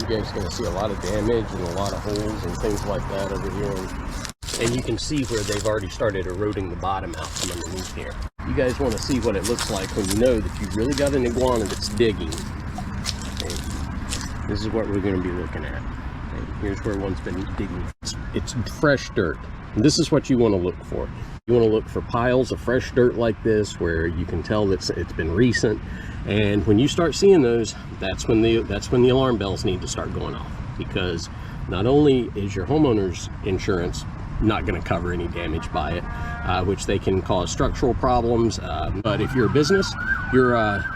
You guys are going to see a lot of damage and a lot of holes and things like that over here. And you can see where they've already started eroding the bottom out from underneath here. You guys want to see what it looks like when you know that you've really got an iguana that's digging. Okay. This is what we're going to be looking at. Okay. Here's where one's been digging. It's fresh dirt. And this is what you want to look for. You want to look for piles of fresh dirt like this where you can tell that it's been recent. And when you start seeing those, that's when the alarm bells need to start going off, because not only is your homeowner's insurance not going to cover any damage by it, which they can cause structural problems, but if you're a business, your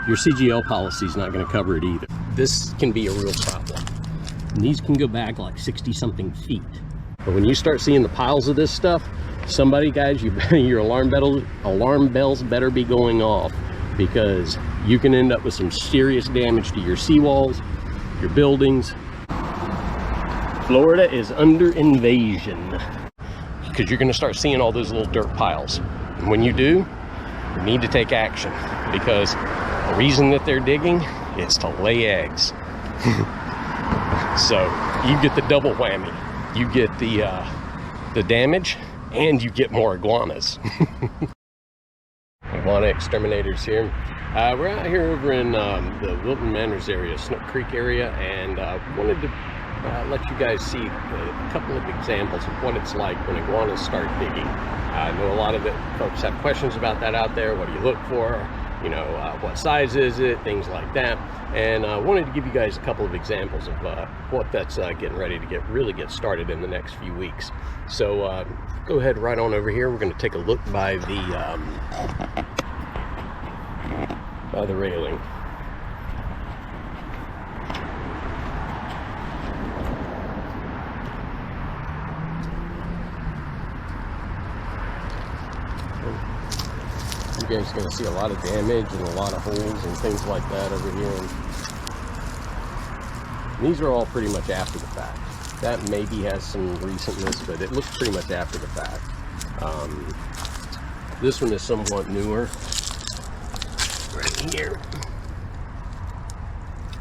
CGL policy is not going to cover it either. This can be a real problem. And these can go back like 60 something feet. But when you start seeing the piles of this stuff, somebody, guys, your alarm bells better be going off, because you can end up with some serious damage to your seawalls, your buildings. Florida is under invasion, because you're going to start seeing all those little dirt piles. And when you do, you need to take action, because the reason that they're digging is to lay eggs. So you get the double whammy. You get the damage, and you get more iguanas. Iguana Exterminators here. We're out here over in the Wilton Manors area, Snook Creek area, and wanted to let you guys see a couple of examples of what it's like when iguanas start digging. I know a lot of folks have questions about that out there. What do you look for? You know, what size is it? Things like that. And I wanted to give you guys a couple of examples of what that's getting ready to really get started in the next few weeks. So go ahead right on over here. We're going to take a look by the railing. You guys are going to see a lot of damage and a lot of holes and things like that over here. And these are all pretty much after the fact. That maybe has some recentness, but it looks pretty much after the fact. This one is somewhat newer. Right here.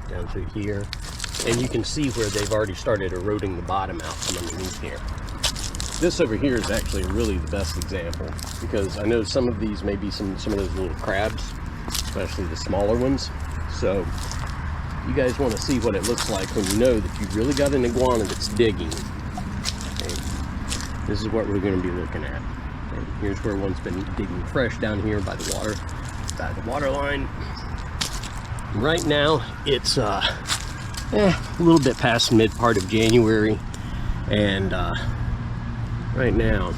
Down through here. And you can see where they've already started eroding the bottom out from underneath here. This over here is actually really the best example, because I know some of these may be some of those little crabs, especially the smaller ones. So you guys want to see what it looks like when you know that you've really got an iguana that's digging. Okay. This is what we're going to be looking at. Okay. Here's where one's been digging fresh down here by the water line. Right now it's a little bit past mid part of January, and right now,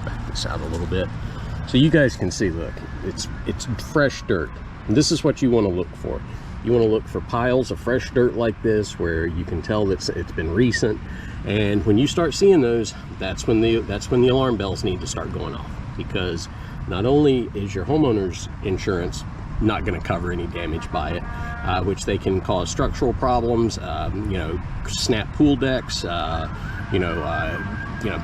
back this out a little bit so you guys can see. Look, it's fresh dirt, and this is what you want to look for. You want to look for piles of fresh dirt like this where you can tell that it's been recent. And when you start seeing those, that's when the alarm bells need to start going off, because not only is your homeowner's insurance not going to cover any damage by it, which they can cause structural problems, you know, snap pool decks,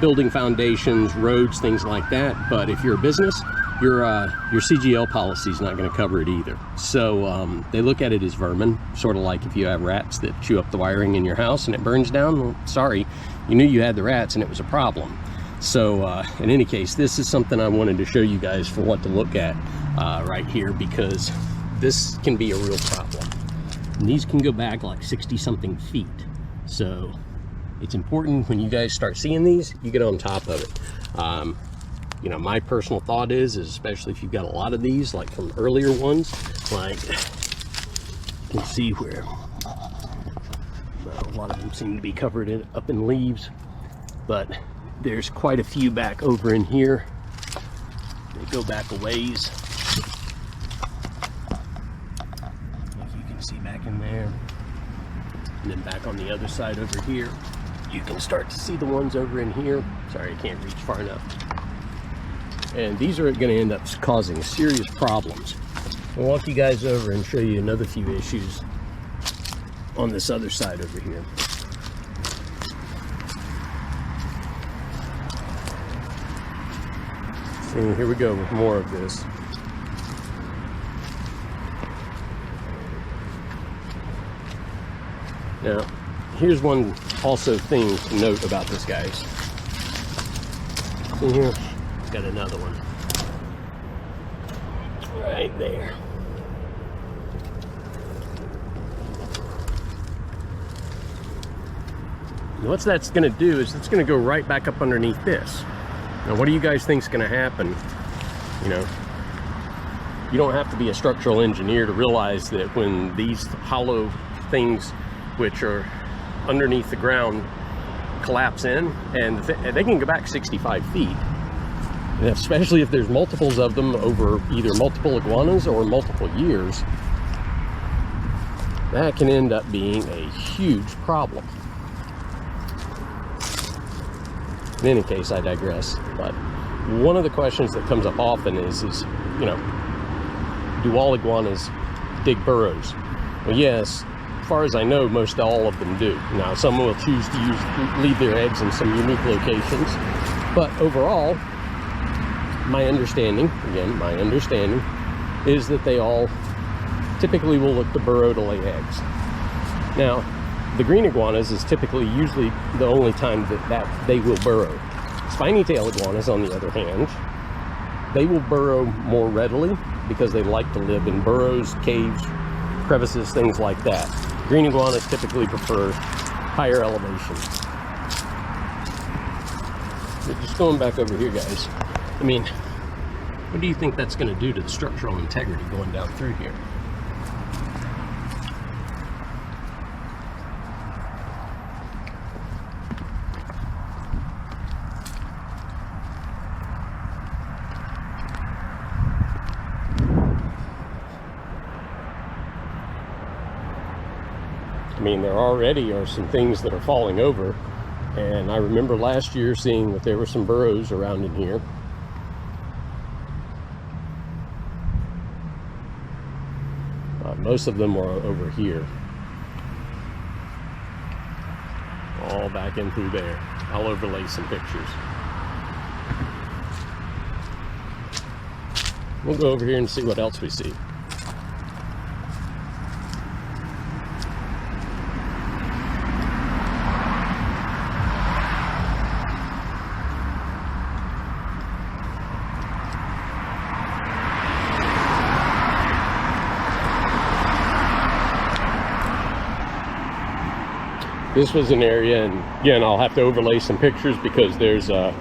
building foundations, roads, things like that. But if you're a business, your CGL policy is not going to cover it either. So they look at it as vermin, sort of like if you have rats that chew up the wiring in your house and it burns down. Well, sorry, you knew you had the rats and it was a problem. So in any case, this is something I wanted to show you guys for what to look at right here, because this can be a real problem. And these can go back like 60 something feet. So it's important when you guys start seeing these, you get on top of it. You know, my personal thought is especially if you've got a lot of these, like from earlier ones, like you can see where a lot of them seem to be covered up in leaves, but there's quite a few back over in here. They go back a ways. If you can see back in there, and then back on the other side over here, you can start to see the ones over in here. Sorry, I can't reach far enough. And these are going to end up causing serious problems. I'll walk you guys over and show you another few issues on this other side over here. And here we go with more of this. Now, here's one also thing to note about this, guys. See here? Got another one. Right there. And what that's going to do is it's going to go right back up underneath this. Now, what do you guys think is going to happen? You know, you don't have to be a structural engineer to realize that when these hollow things, which are underneath the ground, collapse in, and they can go back 65 feet. And especially if there's multiples of them over either multiple iguanas or multiple years, that can end up being a huge problem. In any case, I digress. But one of the questions that comes up often is, you know, do all iguanas dig burrows? Well, yes, as far as I know, most all of them do. Now, some will choose to leave their eggs in some unique locations, but overall, my understanding is that they all typically will look to burrow to lay eggs. Now, the green iguanas is typically usually the only time that they will burrow. Spiny tail iguanas, on the other hand, they will burrow more readily because they like to live in burrows, caves, crevices, things like that. Green iguanas typically prefer higher elevation. But just going back over here, guys, I mean, what do you think that's going to do to the structural integrity going down through here? I mean, there already are some things that are falling over, and I remember last year seeing that there were some burrows around in here. Most of them were over here, all back in through there. I'll overlay some pictures. We'll go over here and see what else we see. This was an area, and again, I'll have to overlay some pictures because there's a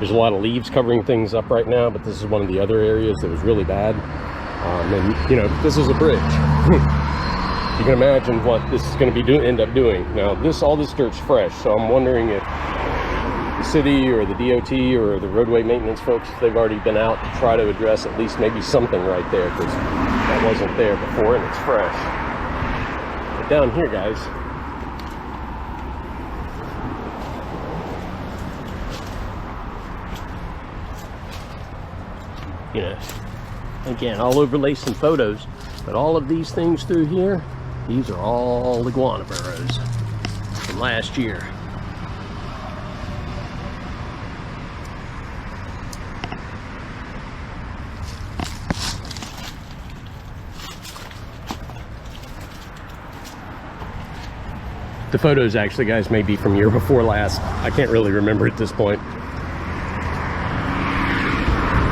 lot of leaves covering things up right now, but this is one of the other areas that was really bad. And you know, this is a bridge. You can imagine what this is going to end up doing. Now, all this dirt's fresh, so I'm wondering if the city or the DOT or the roadway maintenance folks, if they've already been out to try to address at least maybe something right there, because that wasn't there before and it's fresh. But down here, guys, you know, again, I'll overlay some photos, but all of these things through here, these are all iguana burrows from last year. The photos actually, guys, may be from year before last. I can't really remember at this point.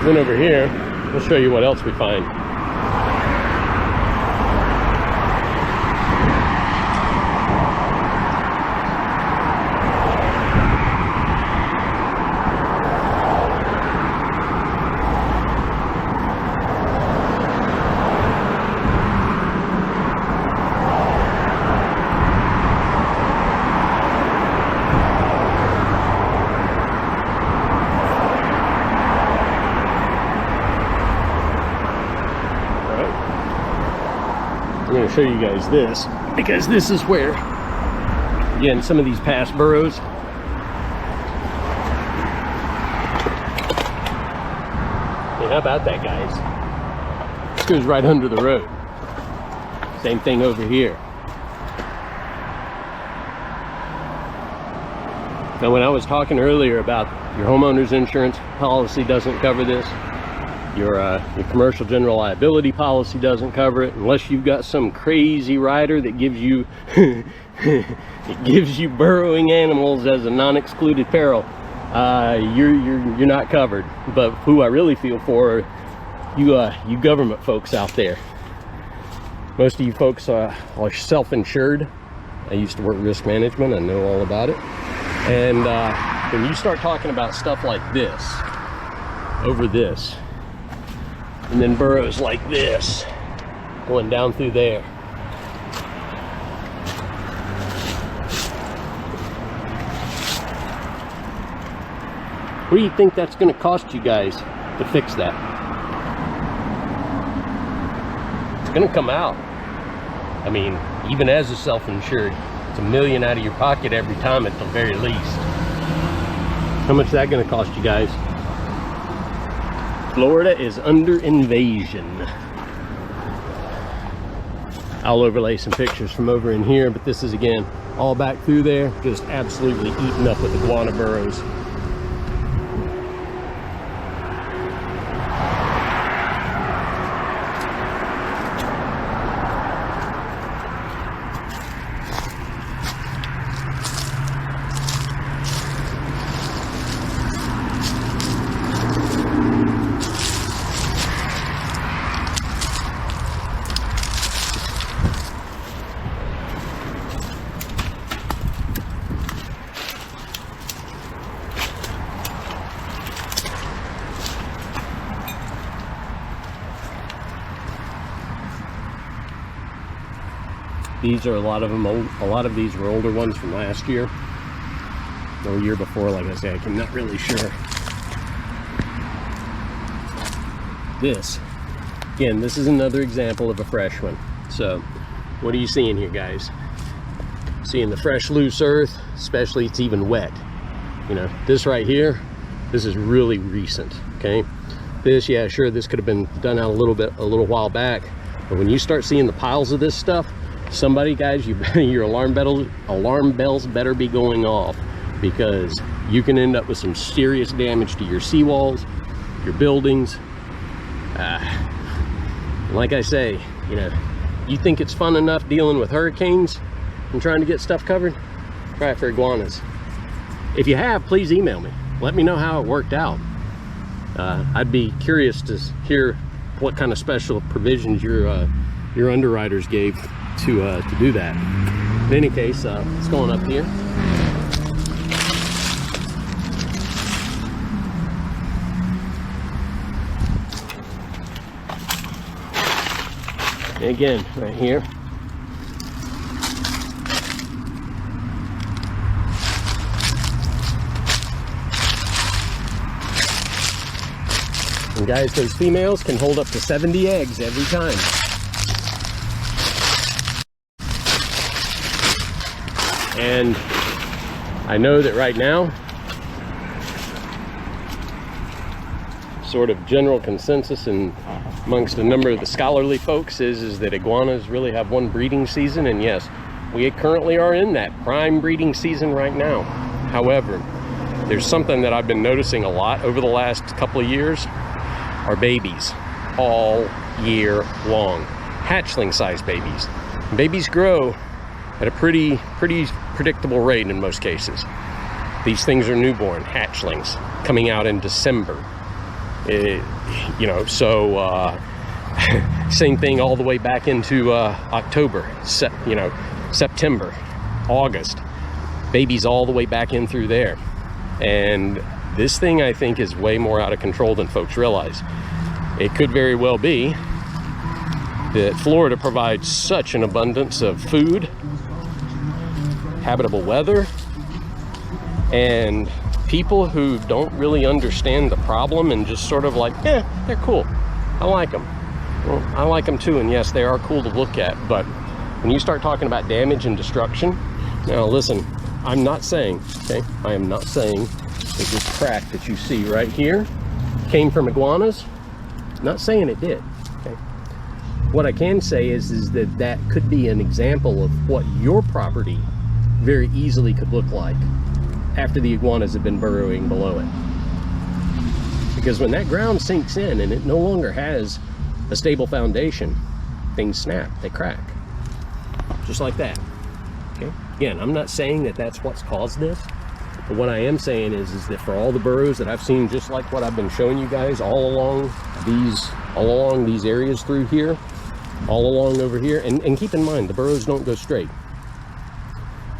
Then over here, we'll show you what else we find. I'm going to show you guys this, because this is where, again, some of these past burrows. Hey, how about that, guys? This goes right under the road. Same thing over here. Now, when I was talking earlier about your homeowner's insurance policy doesn't cover this, your commercial general liability policy doesn't cover it, unless you've got some crazy rider that gives you it gives you burrowing animals as a non-excluded peril, you're not covered. But who I really feel for are you government folks out there. Most of you folks are self-insured. I used to work risk management. I know all about it. And when you start talking about stuff like this, over this, and then burrows like this, going down through there. What do you think that's going to cost you guys to fix that? It's going to come out. I mean, even as a self-insured, it's $1 million out of your pocket every time at the very least. How much is that going to cost you guys? Florida is under invasion. I'll overlay some pictures from over in here, but this is, again, all back through there, just absolutely eaten up with iguana burrows. These are a lot of them old. A lot of these were older ones from last year or year before. Like I say, I'm not really sure. This, again, this is another example of a fresh one. So what are you seeing here, guys? Seeing the fresh loose earth, especially it's even wet. You know, this right here, this is really recent. Okay, this, yeah, sure, this could have been done out a little while back, but when you start seeing the piles of this stuff, somebody, guys, your alarm bells better be going off, because you can end up with some serious damage to your seawalls, your buildings. Like I say, you know, you think it's fun enough dealing with hurricanes and trying to get stuff covered? Try it for iguanas. If you have, please email me. Let me know how it worked out. I'd be curious to hear what kind of special provisions your underwriters gave to do that. In any case, it's going up here. And again, right here. And guys, those females can hold up to 70 eggs every time. And I know that right now, sort of general consensus and amongst a number of the scholarly folks is that iguanas really have one breeding season, and yes, we currently are in that prime breeding season right now. However, there's something that I've been noticing a lot over the last couple of years, are babies all year long. Hatchling size babies. Babies grow at a pretty predictable rate in most cases. These things are newborn hatchlings coming out in December. You know, so same thing all the way back into October, September, August. Babies all the way back in through there. And this thing, I think, is way more out of control than folks realize. It could very well be that Florida provides such an abundance of food, habitable weather, and people who don't really understand the problem and just sort of like, eh, they're cool. I like them. Well, I like them too, and yes, they are cool to look at, but when you start talking about damage and destruction, now listen, I'm not saying, okay, I am not saying that this crack that you see right here came from iguanas. I'm not saying it did, okay? What I can say is that that could be an example of what your property very easily could look like after the iguanas have been burrowing below it. Because when that ground sinks in and it no longer has a stable foundation, things snap, they crack. Just like that, okay? Again, I'm not saying that that's what's caused this, but what I am saying is that for all the burrows that I've seen, just like what I've been showing you guys all along these areas through here, all along over here, and keep in mind, the burrows don't go straight.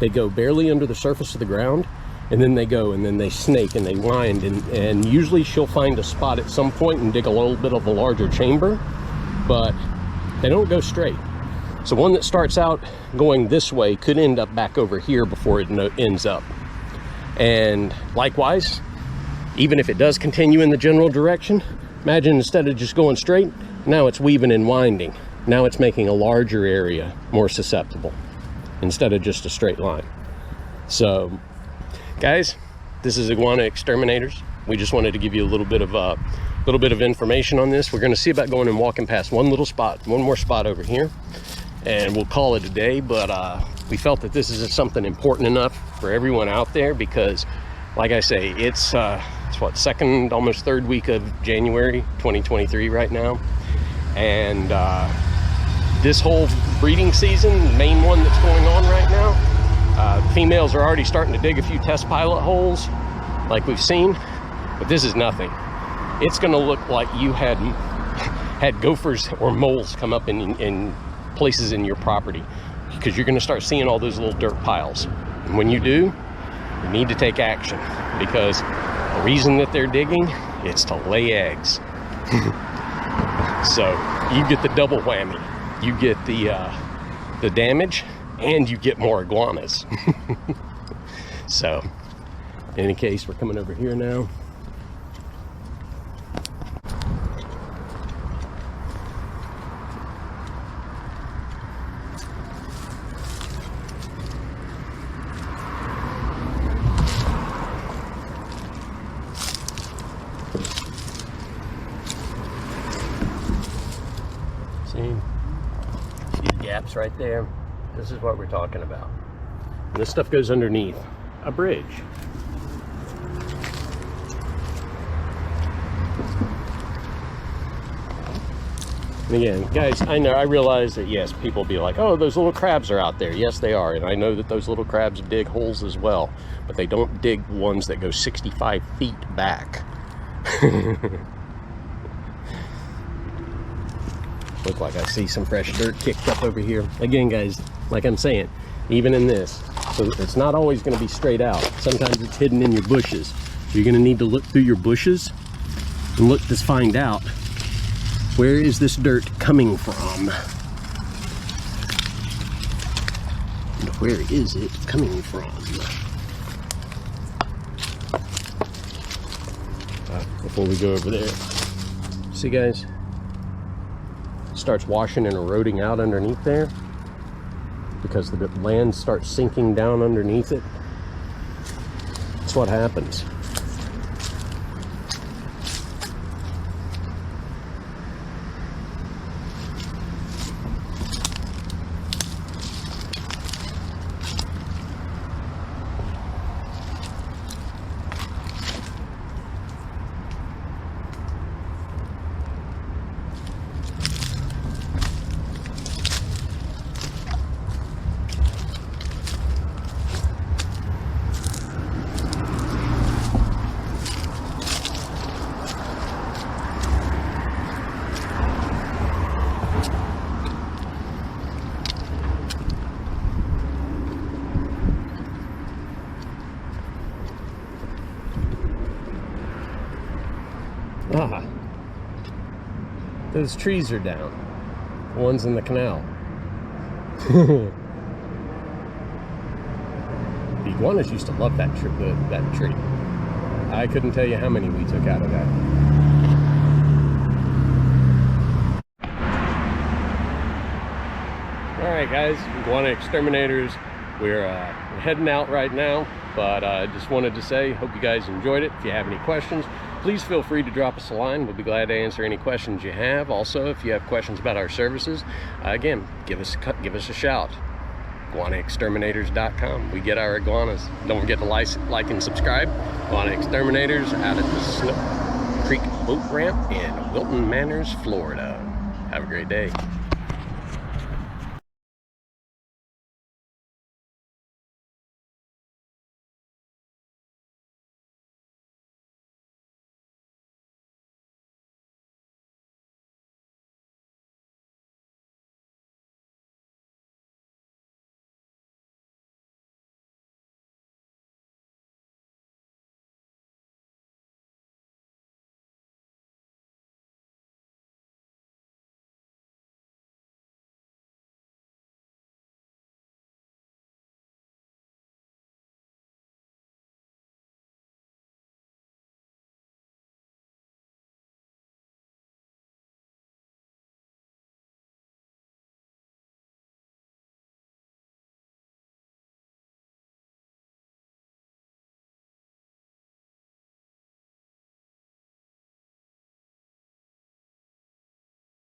They go barely under the surface of the ground, and then they go, and then they snake and they wind, and usually she'll find a spot at some point and dig a little bit of a larger chamber, but they don't go straight. So one that starts out going this way could end up back over here before it ends up. And likewise, even if it does continue in the general direction, imagine instead of just going straight, now it's weaving and winding. Now it's making a larger area more susceptible instead of just a straight line. So guys, this is Iguana Exterminators. We just wanted to give you a little bit of information on this. We're going to see about going and walking past one more spot over here, and we'll call it a day. But we felt that this is something important enough for everyone out there, because like I say, it's what, second, almost third week of January 2023 right now, and this whole breeding season, the main one that's going on right now, females are already starting to dig a few test pilot holes like we've seen, but this is nothing. It's going to look like you had gophers or moles come up in places in your property, because you're going to start seeing all those little dirt piles. And when you do, you need to take action, because the reason that they're digging, it's to lay eggs. So you get the double whammy. You get the damage, and you get more iguanas. So in any case, we're coming over here now. See, gaps right there. This is what we're talking about. And this stuff goes underneath a bridge. And again, guys, I realize that yes, people will be like, oh, those little crabs are out there. Yes, they are. And I know that those little crabs dig holes as well, but they don't dig ones that go 65 feet back. Look like I see some fresh dirt kicked up over here. Again, guys, like I'm saying, even in this, so it's not always going to be straight out. Sometimes it's hidden in your bushes. You're going to need to look through your bushes and look to find out, where is this dirt coming from? And where is it coming from? Before we go over there, see guys, starts washing and eroding out underneath there because the land starts sinking down underneath it. That's what happens. Ah, those trees are down. The ones in the canal. The iguanas used to love that tree. I couldn't tell you how many we took out of that. Alright guys, Iguana Exterminators. We're heading out right now, but I just wanted to say, hope you guys enjoyed it. If you have any questions, please feel free to drop us a line. We'll be glad to answer any questions you have. Also, if you have questions about our services, again, give us a shout. IguanaExterminators.com. We get our iguanas. Don't forget to like and subscribe. Iguana Exterminators out at the Snook Creek Boat Ramp in Wilton Manors, Florida. Have a great day.